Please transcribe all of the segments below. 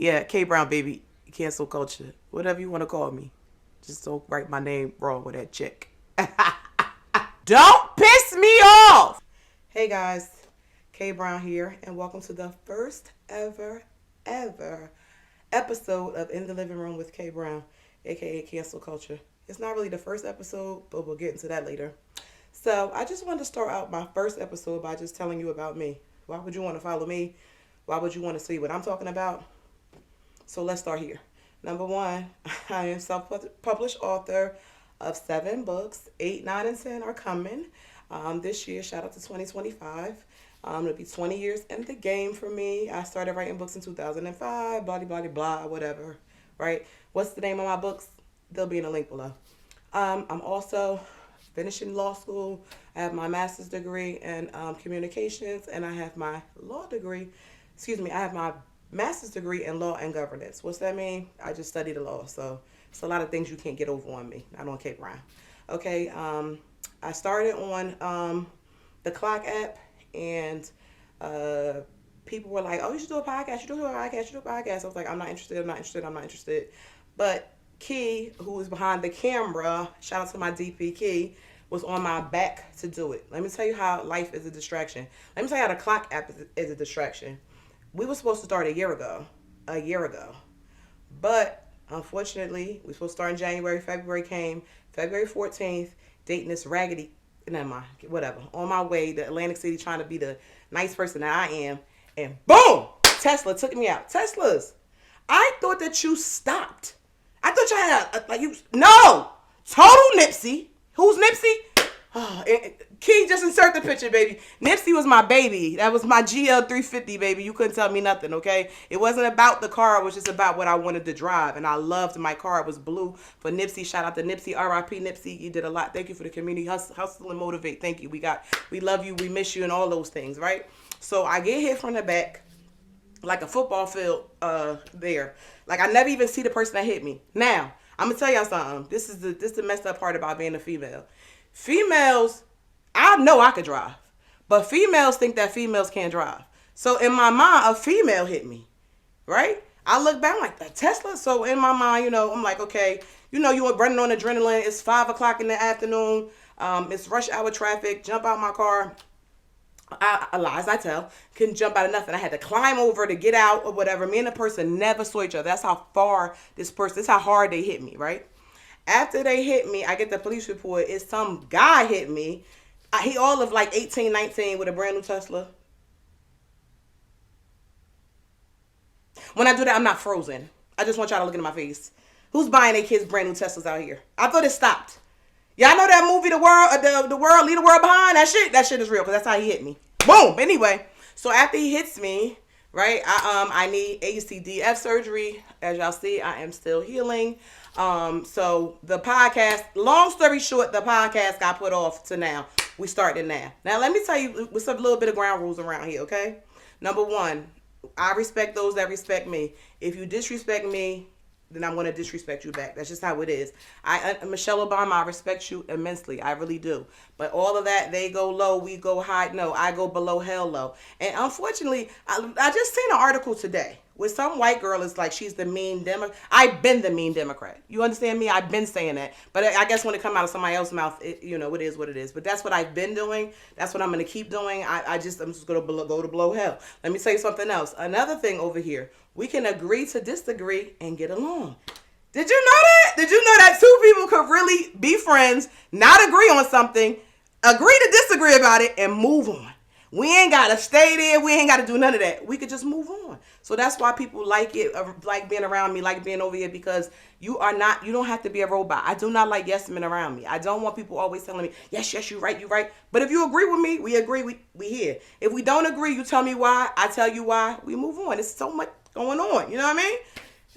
Yeah, K Brown, baby. Cancel culture. Whatever you want to call me. Just don't write my name wrong with that chick. Don't piss me off! Hey guys, K Brown here, and welcome to the first ever episode of In the Living Room with K Brown, aka Cancel Culture. It's not really the first episode, but we'll get into that later. So I just wanted to start out my first episode by just telling you about me. Why would you want to follow me? Why would you want to see what I'm talking about? So let's start here. Number one, I am self-published author of 7 books. 8, 9, and 10 are coming this year. Shout out to 2025. It'll be 20 years in the game for me. I started writing books in 2005, blah, blah, blah, blah, whatever, right? What's the name of my books? They'll be in the link below. I'm also finishing law school. I have my master's degree in communications, and I have my I have my master's degree in law and governance. What's that mean? I just studied the law, so it's a lot of things you can't get over on me. I don't Cape Brown. Okay, I started on the Clock app, and people were like, "Oh, you should do a podcast. You should do a podcast. You should do a podcast." I was like, "I'm not interested." But Key, who was behind the camera, shout out to my DP Key, was on my back to do it. Let me tell you how life is a distraction. Let me tell you how the Clock app is a distraction. We were supposed to start a year ago, but unfortunately, we were supposed to start in January. February came, February 14th, dating this raggedy, never mind, whatever, on my way to Atlantic City trying to be the nice person that I am, and boom, Tesla took me out. Teslas, I thought that you stopped. I thought you had, no, total Nipsey. Who's Nipsey? Oh, Key, just insert the picture, baby. Nipsey was my baby. That was my GL 350, baby. You couldn't tell me nothing, okay? It wasn't about the car. It was just about what I wanted to drive. And I loved my car. It was blue for Nipsey. Shout out to Nipsey. R.I.P. Nipsey. You did a lot. Thank you for the community. Hustle and motivate. Thank you. We love you. We miss you and all those things, right? So I get hit from the back like a football field there. Like I never even see the person that hit me. Now, I'm going to tell y'all something. This is the messed up part about being a female. Females, I know I could drive, but females think that females can't drive. So in my mind, a female hit me, right? I look back, I'm like, that Tesla? So in my mind, I'm like, okay, you were running on adrenaline. It's 5 o'clock in the afternoon. It's rush hour traffic. Jump out my car. Lies I tell. Couldn't jump out of nothing. I had to climb over to get out or whatever. Me and the person never saw each other. That's how far that's how hard they hit me, right? After they hit me, I get the police report. It's some guy hit me. He all of like 18, 19 with a brand new Tesla. When I do that, I'm not frozen. I just want y'all to look into my face. Who's buying their kids brand new Teslas out here? I thought it stopped. Y'all know that movie, The World, Leave the World Behind? That shit is real because that's how he hit me. Boom. Anyway, so after he hits me, right, I need ACDF surgery. As y'all see, I am still healing. So the podcast, long story short, the podcast got put off to now. We started now. Now let me tell you with a little bit of ground rules around here, okay? Number one, I respect those that respect me. If you disrespect me, then I'm going to disrespect you back. That's just how it is. Michelle Obama, I respect you immensely. I really do. But all of that, they go low, we go high. No, I go below hell low. And unfortunately, I just seen an article today where some white girl is like, she's the mean Democrat. I've been the mean Democrat. You understand me? I've been saying that. But I guess when it comes out of somebody else's mouth, it is what it is. But that's what I've been doing. That's what I'm going to keep doing. I'm just going to go to below hell. Let me tell you something else. Another thing over here. We can agree to disagree and get along. Did you know that? Did you know that two people could really be friends, not agree on something, agree to disagree about it, and move on? We ain't got to stay there. We ain't got to do none of that. We could just move on. So that's why people like it, like being around me, like being over here, because you don't have to be a robot. I do not like yes men around me. I don't want people always telling me, yes, you're right. But if you agree with me, we agree, we here. If we don't agree, you tell me why, I tell you why, we move on. It's so much going on. You know what I mean?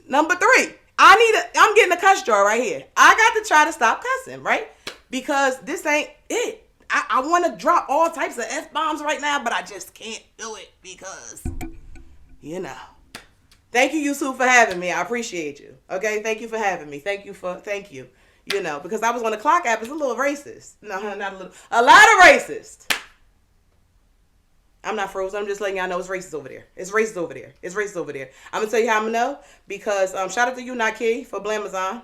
Number 3, I'm getting a cuss jar right here. I got to try to stop cussing, right? Because this ain't it. I want to drop all types of F-bombs right now, but I just can't do it because, Thank you, Yusuf, for having me. I appreciate you. Okay? Thank you for having me. Thank you. Because I was on the Clock app. It's a little racist. No, not a little. A lot of racist. I'm not frozen. I'm just letting y'all know it's racist over there. It's racist over there. It's racist over there. I'm gonna tell you how I'm gonna know because shout out to you, Nike, for Blamazon.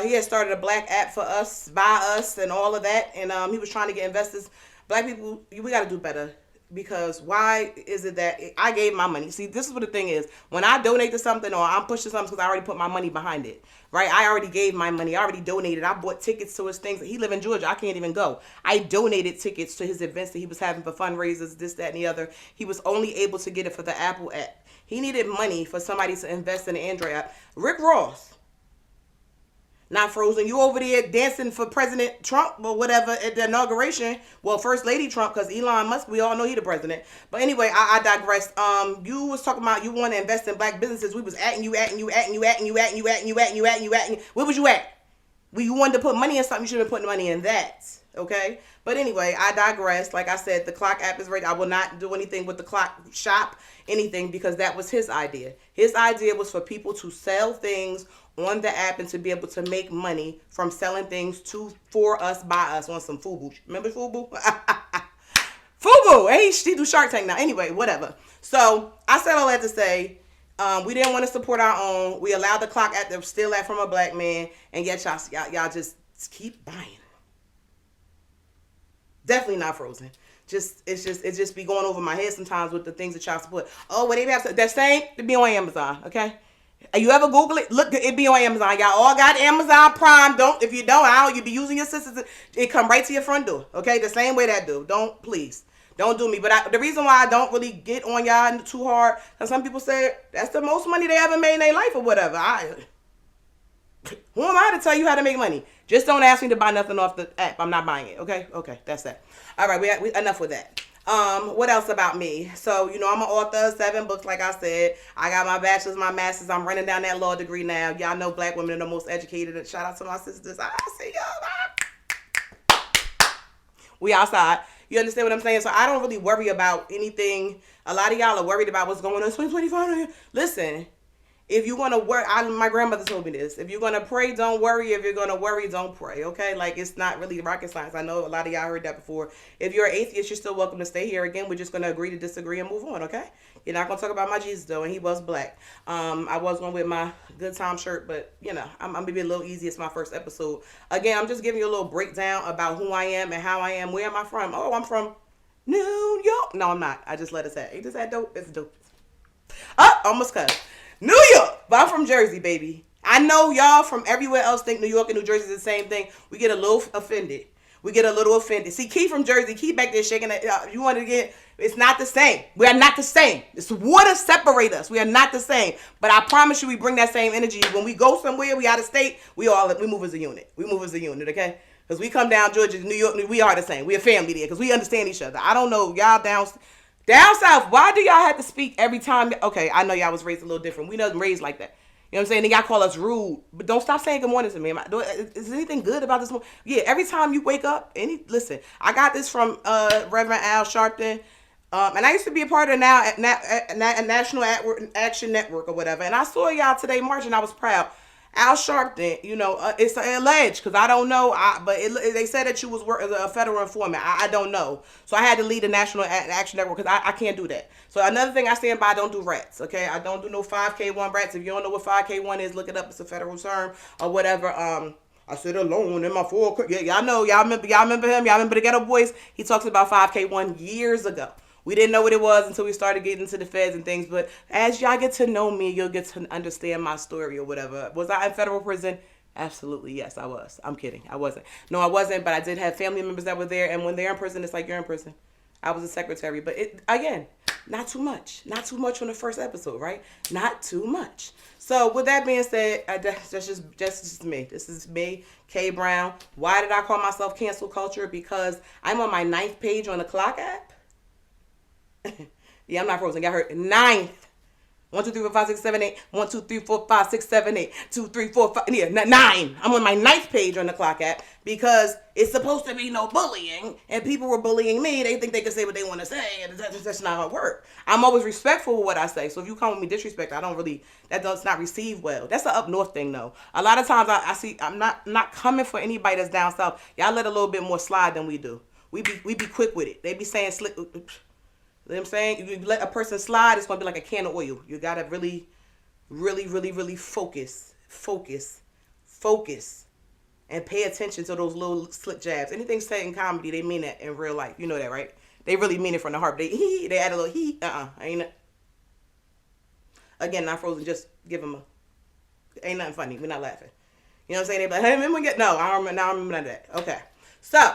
He had started a black app for us, by us, and all of that. And he was trying to get investors. Black people, we got to do better. Because why is it that I gave my money? See, this is what the thing is. When I donate to something or I'm pushing something because I already put my money behind it, right? I already gave my money. I already donated. I bought tickets to his things. He live in Georgia. I can't even go. I donated tickets to his events that he was having for fundraisers, this, that, and the other. He was only able to get it for the Apple app. He needed money for somebody to invest in the Android app. Rick Ross. Not frozen. You over there dancing for President Trump or whatever at the inauguration. Well, First Lady Trump, because Elon Musk, we all know he the president. But anyway, I digress. You was talking about you want to invest in black businesses. We was atting you. Where was you at? You wanted to put money in something, you should have been putting money in that. Okay? But anyway, I digress. Like I said, the clock app is ready. I will not do anything with the clock shop, anything, because that was his idea. His idea was for people to sell things on the app and to be able to make money from selling things for us, by us, on some FUBU. Remember FUBU? FUBU! Hey, she do Shark Tank now. Anyway, whatever. So, I said all that to say, we didn't want to support our own. We allowed the clock app to steal that from a black man, and yet y'all just keep buying. Definitely not frozen. It just be going over my head sometimes with the things that y'all support. Oh, well, they have that same to be on Amazon, okay? You ever Google it? Look, it be on Amazon. Y'all all got Amazon Prime. If you don't, you be using your sisters. It come right to your front door, okay? The same way that do. Please. Don't do me. But the reason why I don't really get on y'all too hard, because some people say that's the most money they ever made in their life or whatever. Who am I to tell you how to make money? Just don't ask me to buy nothing off the app. I'm not buying it, okay? Okay, that's that. All right, we enough with that. What else about me? So, I'm an author of 7 books, like I said. I got my bachelor's, my master's. I'm running down that law degree now. Y'all know black women are the most educated. Shout out to my sisters. I see y'all. We outside. You understand what I'm saying? So I don't really worry about anything. A lot of y'all are worried about what's going on in 2025. Listen. If you're going to worry, my grandmother told me this. If you're going to pray, don't worry. If you're going to worry, don't pray. Okay? Like, it's not really rocket science. I know a lot of y'all heard that before. If you're an atheist, you're still welcome to stay here. Again, we're just going to agree to disagree and move on. Okay? You're not going to talk about my Jesus, though, and he was black. I was going with my good time shirt, but, I'm going to be a little easy. It's my first episode. Again, I'm just giving you a little breakdown about who I am and how I am. Where am I from? Oh, I'm from New York. No, I'm not. I just let it say. Ain't this that dope? It's dope. Oh, almost cut. New York, but I'm from Jersey, baby. I know y'all from everywhere else think New York and New Jersey is the same thing. We get a little offended. See, Key from Jersey, Key back there shaking it. You want to get, it's not the same. We are not the same. It's water separate us. We are not the same. But I promise you, we bring that same energy. When we go somewhere, we out of state, we move as a unit. We move as a unit, okay? Because we come down Georgia, New York, we are the same. We a family there because we understand each other. I don't know, y'all down south, why do y'all have to speak every time? Okay, I know y'all was raised a little different. We wasn't raised like that. You know what I'm saying? Then y'all call us rude. But don't stop saying good morning to me. Is anything good about this morning? Yeah, every time you wake up, listen, I got this from Reverend Al Sharpton. And I used to be a part of National Action Network or whatever. And I saw y'all today marching. I was proud. Al Sharpton, it's alleged because I don't know. But they said that you was a federal informant. I don't know. So I had to lead the National Action Network because I can't do that. So another thing I stand by, I don't do rats. Okay, I don't do no 5K1 rats. If you don't know what 5K1 is, look it up. It's a federal term or whatever. I sit alone in my yeah, y'all know. Y'all remember him. Y'all remember the Ghetto Boys? He talks about 5K1 years ago. We didn't know what it was until we started getting into the feds and things. But as y'all get to know me, you'll get to understand my story or whatever. Was I in federal prison? Absolutely, yes, I was. I'm kidding. I wasn't. No, I wasn't. But I did have family members that were there. And when they're in prison, it's like you're in prison. I was a secretary. But again, not too much. Not too much on the first episode, right? Not too much. So with that being said, that's just me. This is me, K Brown. Why did I call myself Kanceled Kulture? Because I'm on my 9th page on the clock app. Yeah, I'm not frozen. Got hurt. 9th. 1, 2, 3, 4, 5, 6, 7, 8. 1, 2, 3, 4, 5, 6, 7, 8. 2, 3, 4, 5. Yeah, 9. I'm on my 9th page on the clock app because it's supposed to be no bullying, and people were bullying me. They think they can say what they want to say, and that's not how it works. I'm always respectful of what I say. So if you come with me disrespect, that does not receive well. That's an up north thing, though. A lot of times I see, I'm not coming for anybody that's down south. Y'all let a little bit more slide than we do. We be quick with it. They be saying slick. You know what I'm saying? If you let a person slide, it's gonna be like a can of oil. You gotta really, really, really, really focus, and pay attention to those little slip jabs. Anything said in comedy, they mean that in real life. You know that, right? They really mean it from the heart. They add a little ain't it? Again, not frozen. Just give them ain't nothing funny. We're not laughing. You know what I'm saying? They be like, hey, remember get no. I don't remember. Now I remember none of that. Okay. So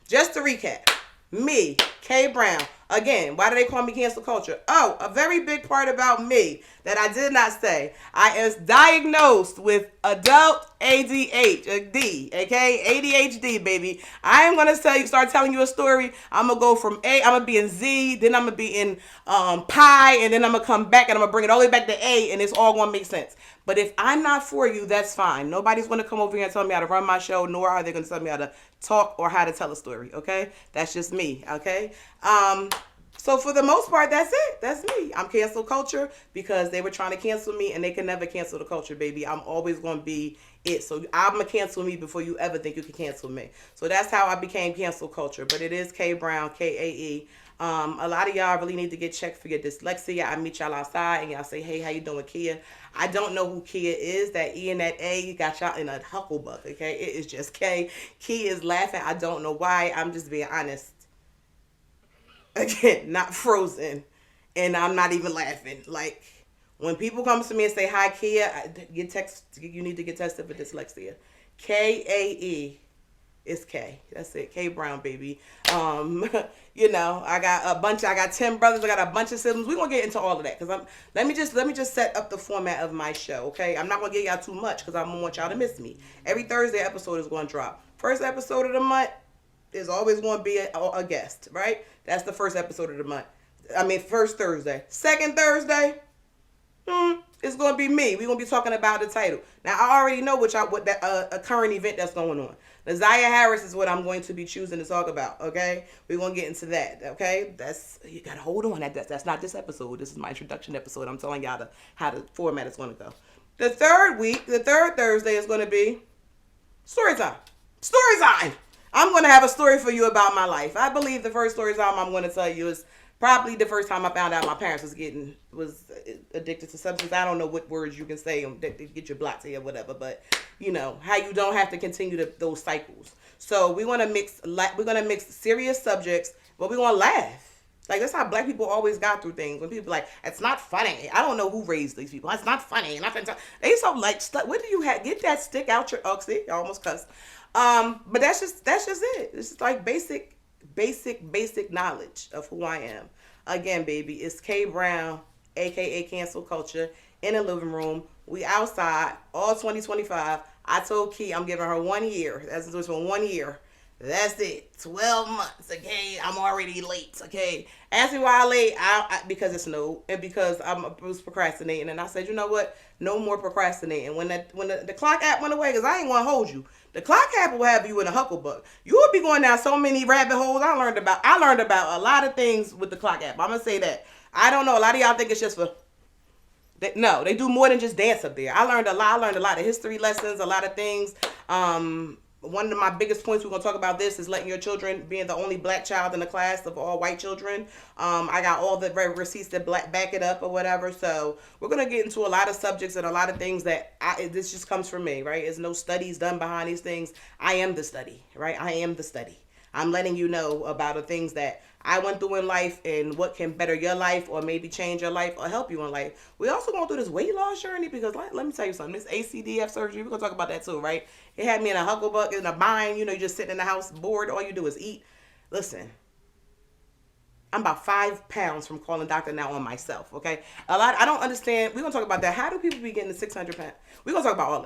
just to recap, me, K Brown. Again, why do they call me cancel culture? Oh, a very big part about me that I did not say. I am diagnosed with adult ADHD, okay? ADHD, baby. I am gonna start telling you a story. I'm gonna go from A, I'm gonna be in Z, then I'm gonna be in pi, and then I'm gonna come back and I'm gonna bring it all the way back to A, and it's all gonna make sense. But if I'm not for you, that's fine. Nobody's gonna come over here and tell me how to run my show, nor are they gonna tell me how to talk or how to tell a story, okay? That's just me, okay? So for the most part, that's it. That's me. I'm cancel culture because they were trying to cancel me and they can never cancel the culture, baby. I'm always going to be it. So I'm going to cancel me before you ever think you can cancel me. So that's how I became cancel culture. But it is K Brown, K-A-E. A lot of y'all really need to get checked for your dyslexia. I meet y'all outside and y'all say, hey, how you doing, Kia? I don't know who Kia is. That E and that A got y'all in a hucklebuck, okay? It is just K. Kia is laughing. I don't know why. I'm just being honest. Again, not frozen, and I'm not even laughing. Like, when people come to me and say, hi, Kia, you need to get tested for dyslexia. K-A-E is K. That's it. K Brown, baby. You know, I got 10 brothers. I got a bunch of siblings. We're going to get into all of that because let me just set up the format of my show, okay? I'm not going to give y'all too much because I don't want y'all to miss me. Every Thursday episode is going to drop. First episode of the month, there's always going to be a guest, right? That's the first episode of the month. First Thursday. Second Thursday, it's going to be me. We're going to be talking about the title. Now, I already know what a current event that's going on. Naziah Harris is what I'm going to be choosing to talk about, okay? We're going to get into that, okay? You got to hold on. That's not this episode. This is my introduction episode. I'm telling y'all how the format is going to go. The third Thursday is going to be story time. Story time! I'm going to have a story for you about my life. I believe the first story time I'm going to tell you is probably the first time I found out my parents was addicted to substance. I don't know what words you can say that get you blocked here or whatever, but you know how you don't have to continue those cycles. So we're going to mix serious subjects, but we're going to laugh. Like, that's how black people always got through things. When people be like, it's not funny. I don't know who raised these people. It's not funny. They so like, what do you have? Get that stick out your oxy. I almost cussed. But that's just it. This is like basic knowledge of who I am. Again, baby, it's K Brown, aka Cancel Culture, in the living room. We outside all 2025. I told Key I'm giving her 1 year. That's for 1 year. That's it. 12 months. Okay, I'm already late. Okay, ask me why I'm late. Because it snowed and because I was procrastinating. And I said, you know what? No more procrastinating. When the clock app went away, because I ain't want to hold you. The clock app will have you in a hucklebuck. You will be going down so many rabbit holes. I learned about a lot of things with the clock app. I'm gonna say that. I don't know. A lot of y'all think it's just for. No, they do more than just dance up there. I learned a lot. I learned a lot of history lessons, a lot of things. One of my biggest points we're going to talk about this is letting your children, being the only black child in the class of all white children. I got all the receipts that back it up or whatever. So we're going to get into a lot of subjects and a lot of things that this just comes from me, right? There's no studies done behind these things. I am the study, right? I am the study. I'm letting you know about the things that I went through in life and what can better your life or maybe change your life or help you in life. We also going through this weight loss journey because let me tell you something. This ACDF surgery, we're going to talk about that too, right? It had me in a hucklebuck, in a bind. You know, you just sitting in the house bored. All you do is eat. Listen, I'm about 5 pounds from calling doctor now on myself, okay? I don't understand. We're going to talk about that. How do people be getting to 600 pounds? We're going to talk about all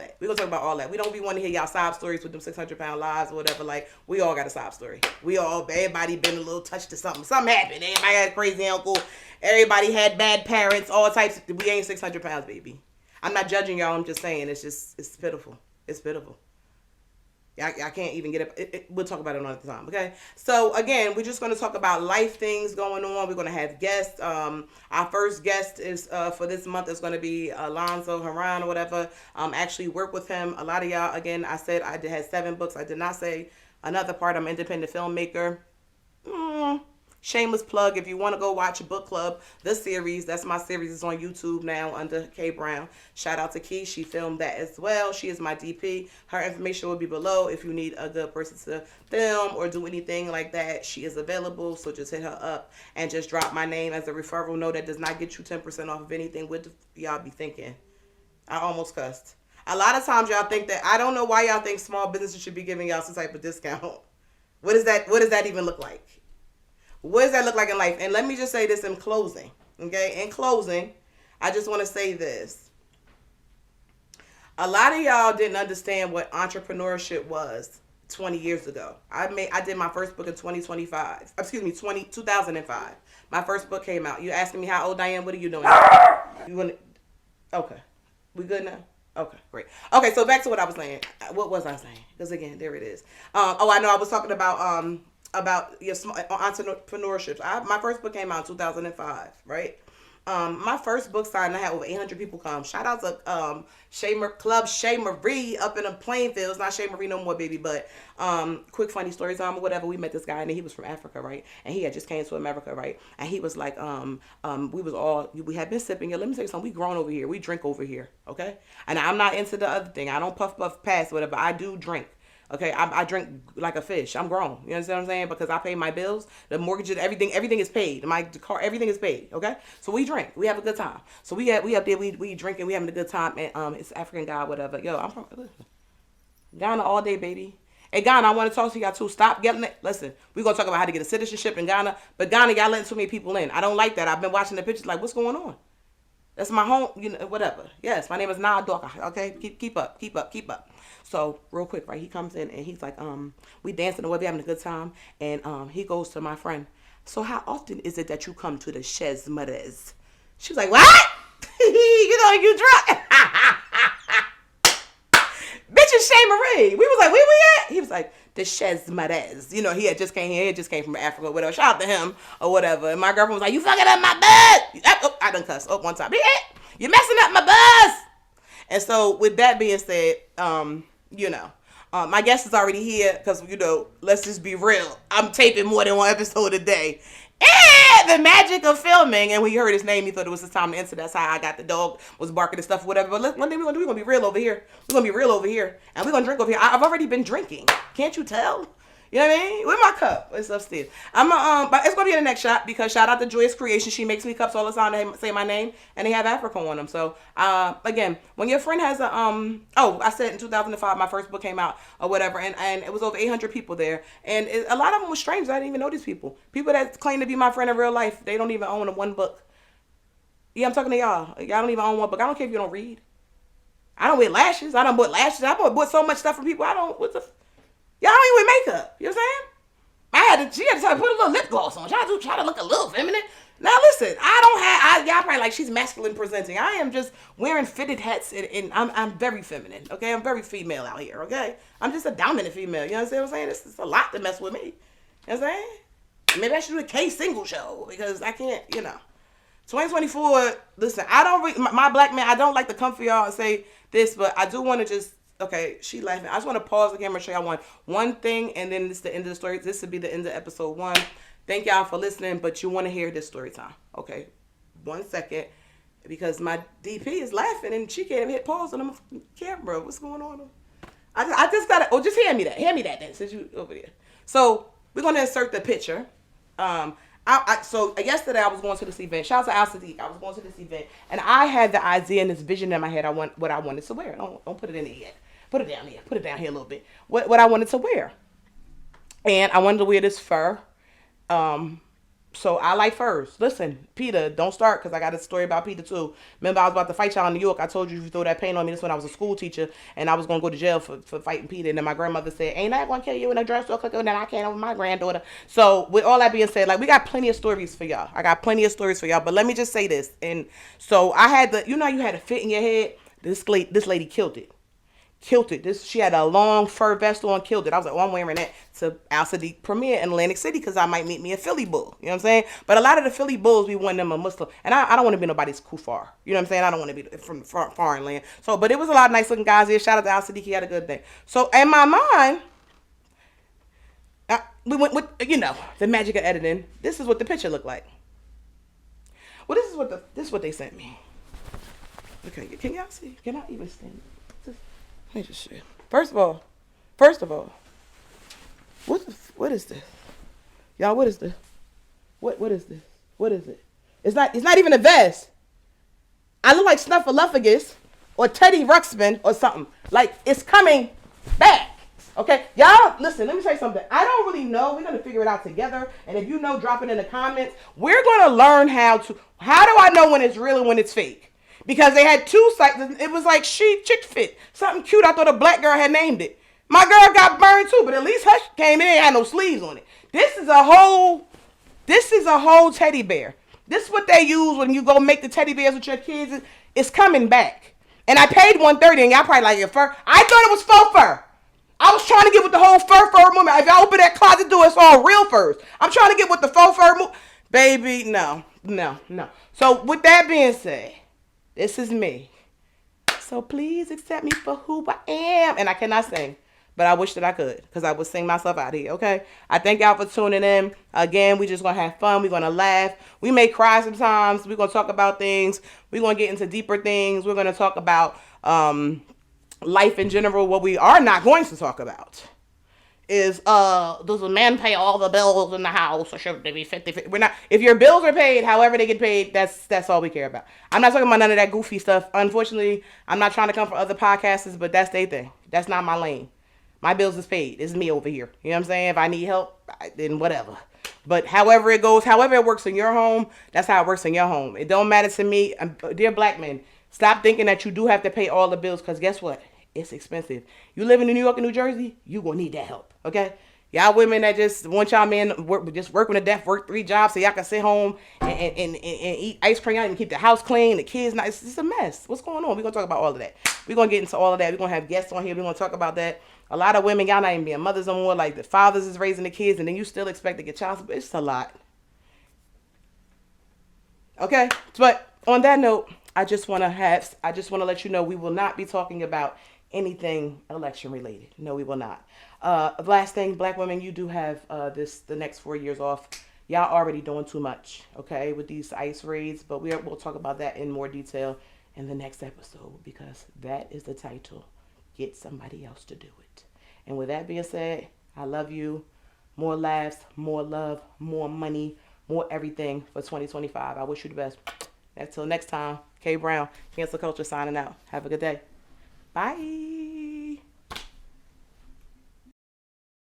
that. We don't be wanting to hear y'all sob stories with them 600-pound lives or whatever. Like, we all got a sob story. Everybody been a little touched to something. Something happened. Everybody had a crazy uncle. Everybody had bad parents, all types. We ain't 600 pounds, baby. I'm not judging y'all. I'm just saying it's pitiful. It's pitiful. I can't even get it. We'll talk about it another time, okay? So, again, we're just going to talk about life things going on. We're going to have guests. Our first guest is for this month is going to be Alonzo Haran or whatever. Actually work with him. A lot of y'all, again, I said I had 7 books. I did not say another part. I'm an independent filmmaker. shameless plug, if you want to go watch a book club, the series, that's my series, is on YouTube now under K Brown. Shout out to Key, she filmed that as well. She is my DP. Her information will be below if you need a good person to film or do anything like that. She is available, so just hit her up and just drop my name as a referral. No, that does not get you 10% off of anything. What y'all be thinking? I almost cussed. A lot of times y'all think that, I don't know why y'all think small businesses should be giving y'all some type of discount. What does that even look like? What does that look like in life? And let me just say this in closing. Okay? In closing, I just want to say this. A lot of y'all didn't understand what entrepreneurship was 20 years ago. I did my first book in 2005. My first book came out. You asking me how old I am? What are you doing? You want? Okay. We good now? Okay, great. Okay, so back to what I was saying. What was I saying? Because again, there it is. I know I was talking about your entrepreneurship. My first book came out in 2005, right? My first book signing, I had over 800 people come. Shout out to Club Shay Marie up in the Plainfield. It's not Shay Marie no more, baby, but quick funny story time or whatever. We met this guy and he was from Africa, right? And he had just came to America, right? And he was like, we had been sipping here. Let me tell you something. We grown over here. We drink over here, okay? And I'm not into the other thing. I don't puff pass whatever. I do drink. Okay, I drink like a fish. I'm grown. You understand what I'm saying? Because I pay my bills, the mortgages, everything is paid. My car, everything is paid. Okay, so we drink. We have a good time. So we up there, we drinking, we having a good time. And it's African guy, whatever. Yo, I'm from Ghana all day, baby. Hey, Ghana, I want to talk to y'all too. Stop getting it. Listen, we're gonna talk about how to get a citizenship in Ghana, but Ghana, y'all letting too many people in. I don't like that. I've been watching the pictures, like, what's going on? That's my home, whatever. Yes, my name is Nah Doka. Okay, keep up. So real quick, right? He comes in and he's like, we dancing away, we having a good time, and he goes to my friend. So how often is it that you come to the Chez Mares? She was like, what? You drunk? Bitch, it's Shay Marie. We was like, where we at? He was like, the Chez Mares. He had just came here. He just came from Africa or whatever. Shout out to him or whatever. And my girlfriend was like, you fucking up my bus. I done cussed one time. You're messing up my bus. And so with that being said, my guest is already here because, let's just be real. I'm taping more than one episode a day. And the magic of filming. And when you heard his name, you thought it was his time to enter. That's how I got the dog, was barking and stuff or whatever. But one thing we're going to be real over here. And we're going to drink over here. I've already been drinking. Can't you tell? You know what I mean? With my cup. It's upstairs. But it's going to be in the next shot because shout out to Joyous Creation. She makes me cups all the time. They say my name and they have Africa on them. So, again, when your friend has I said in 2005, my first book came out or whatever. And it was over 800 people there. And a lot of them were strangers. I didn't even know these people. People that claim to be my friend in real life, they don't even own one book. Yeah, I'm talking to y'all. Y'all don't even own one book. I don't care if you don't read. I don't wear lashes. I don't bought lashes. I bought so much stuff from people. Y'all don't even wear makeup. You know what I'm saying? She had to tell me, put a little lip gloss on. Try to look a little feminine. Now listen, y'all probably like, she's masculine presenting. I am just wearing fitted hats and I'm very feminine. Okay, I'm very female out here. Okay, I'm just a dominant female. You know what I'm saying? It's a lot to mess with me. You know what I'm saying? Maybe I should do a K-single show because I can't. 2024. Listen, I don't my black man. I don't like to come for y'all and say this, but I do want to just. Okay, she laughing. I just want to pause the camera and show y'all one thing, and then this is the end of the story. This would be the end of episode 1. Thank y'all for listening, but you want to hear this story time. Okay, 1 second, because my DP is laughing, and she can't even hit pause on the camera. What's going on? I just got to, just hand me that. Hand me that then, since you over there. So, we're going to insert the picture. So yesterday I was going to this event. Shout out to Al Sadiq. I was going to this event, and I had the idea and this vision in my head. What I wanted to wear. Don't put it in there yet. Put it down here. Put it down here a little bit. What I wanted to wear, and I wanted to wear this fur. So I like furs. Listen, Peter, don't start because I got a story about Peter too. Remember, I was about to fight y'all in New York. I told you if you throw that paint on me. This when I was a school teacher and I was going to go to jail for fighting Peter. And then my grandmother said, ain't I going to kill you in a drugstore cooking? And then I can't over my granddaughter. So with all that being said, like we got plenty of stories for y'all. I got plenty of stories for y'all. But let me just say this. And so I had you had a fit in your head. This lady killed it. She had a long fur vest on, killed it. I was like, I'm wearing that to Al Sadiq premiere in Atlantic City because I might meet me a Philly bull. You know what I'm saying? But a lot of the Philly bulls, we want them a Muslim. And I don't want to be nobody's kufar. You know what I'm saying? I don't want to be from foreign land. So, but it was a lot of nice looking guys here. Shout out to Al Sadiq. He had a good day. So in my mind, we went with, the magic of editing. This is what the picture looked like. Well, this is what they sent me. Okay, can y'all see? Can I even stand? Let me just show you. First of all, what is this? Y'all, what is this? What is this? What is it? It's not even a vest. I look like Snuffleupagus or Teddy Ruxpin or something. Like, it's coming back. Okay? Y'all, listen, let me say something. I don't really know. We're going to figure it out together. And if you know, drop it in the comments. We're going to learn how do I know when it's real and when it's fake? Because they had two sites. It was like Chick Fit. Something cute. I thought a black girl had named it. My girl got burned too, but at least Hush came in and had no sleeves on it. This is a whole teddy bear. This is what they use when you go make the teddy bears with your kids. It's coming back. And I paid $130 and y'all probably like it fur. I thought it was faux fur. I was trying to get with the whole fur movement. If y'all open that closet door, it's all real furs. I'm trying to get with the faux fur movement. Baby, no. So with that being said, this is me. So please accept me for who I am. And I cannot sing, but I wish that I could, because I would sing myself out of here, okay? I thank y'all for tuning in. Again, we just going to have fun. We're going to laugh. We may cry sometimes. We're going to talk about things. We're going to get into deeper things. We're going to talk about life in general. What we are not going to talk about is, does a man pay all the bills in the house, or should they be 50-50? We're not. If your bills are paid, however they get paid, that's all we care about. I'm not talking about none of that goofy stuff. Unfortunately, I'm not trying to come for other podcasters, but that's their thing. That's not my lane. My bills is paid. It's me over here. You know what I'm saying? If I need help, then whatever. But however it goes, however it works in your home, that's how it works in your home. It don't matter to me. Dear black men, stop thinking that you do have to pay all the bills, because guess what? It's expensive. You live in New York and New Jersey, you gonna need that help, okay? Y'all women that just want y'all men just working to death, work 3 jobs so y'all can sit home and eat ice cream and keep the house clean, the kids nice. It's a mess. What's going on? We're gonna talk about all of that. We're gonna get into all of that. We're gonna have guests on here. We're gonna talk about that. A lot of women, y'all not even being mothers no more. Like, the fathers is raising the kids, and then you still expect to get child support. It's a lot. Okay? But on that note, I just want to let you know we will not be talking about anything election related. No, we will not. Last thing, black women, you do have the next 4 years off. Y'all already doing too much, okay, with these ICE raids, but we'll talk about that in more detail in the next episode, because that is the title. Get somebody else to do it. And with that being said, I love you. More laughs, more love, more money, more everything for 2025. I wish you the best. Until next time, K Brown, Cancel Culture signing out. Have a good day. Bye.